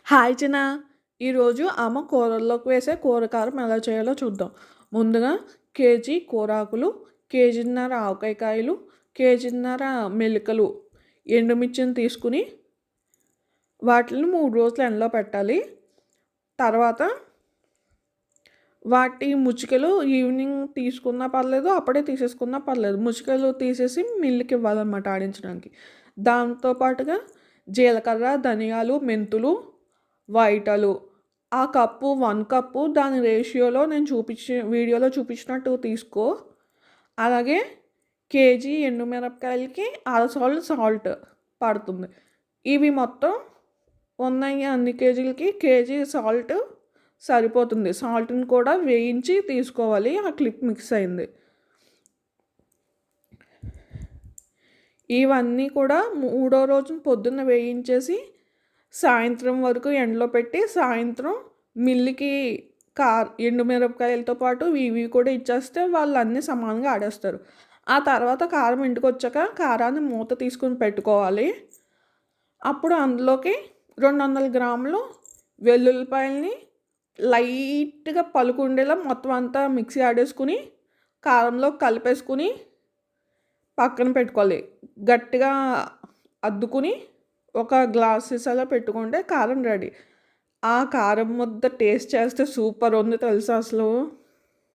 Hi చిన్న. ఈరోజు అమ్మ కూరల్లోకి వేసే కూర కారం ఎలా చేయాలో చూద్దాం. ముందుగా కేజీ కూరాకులు, కేజీన్నర ఆవకాయ కాయలు, కేజీన్నర మెలికలు, ఎండుమిర్చిని తీసుకుని వాటిని 3 రోజులు ఎండలో పెట్టాలి. తర్వాత వాటి ముచ్చికలు ఈవినింగ్ తీసుకున్నా పర్లేదు, అప్పుడే తీసేసుకున్నా పర్లేదు. ముచ్చికలు తీసేసి మిల్లుకి ఇవ్వాలన్నమాట ఆడించడానికి. దాంతో పాటుగా జీలకర్ర, ధనియాలు, మెంతులు, వైటలు ఆ కప్పు 1 కప్పు దాని రేషియోలో నేను వీడియోలో చూపించినట్టు తీసుకో. అలాగే కేజీ ఎండుమిరపకాయలకి అరసోళ్ళు సాల్ట్ పడుతుంది. ఇవి మొత్తం ఉన్నాయి అన్ని కేజీలకి కేజీ సాల్ట్ సరిపోతుంది. సాల్ట్‌ని కూడా వేయించి తీసుకోవాలి. ఆ క్లిప్ మిక్స్ అయింది. ఇవన్నీ కూడా మూడో రోజు పొద్దున్న వేయించేసి సాయంత్రం వరకు ఎండలో పెట్టి సాయంత్రం మిల్లుకి ఎండుమిరపకాయలతో పాటు ఇవి కూడా ఇచ్చేస్తే వాళ్ళు అన్నీ సమానంగా ఆడేస్తారు. ఆ తర్వాత కారం ఇంటికొచ్చాక కారాన్ని మూత తీసుకొని పెట్టుకోవాలి. అప్పుడు అందులోకి 200 గ్రాములు వెల్లుల్లిపాయలని లైట్‌గా పలుకుండేలా మొత్తం అంతా మిక్సీ ఆడేసుకుని కారంలో కలిపేసుకుని పక్కన పెట్టుకోవాలి. గట్టిగా అద్దుకుని ఒక గ్లాస్ సీసాలో పెట్టుకుంటే కారం రెడీ. ఆ కారం ముద్ద టేస్ట్ చేస్తే సూపర్ ఉంది తెలుసా అసలు.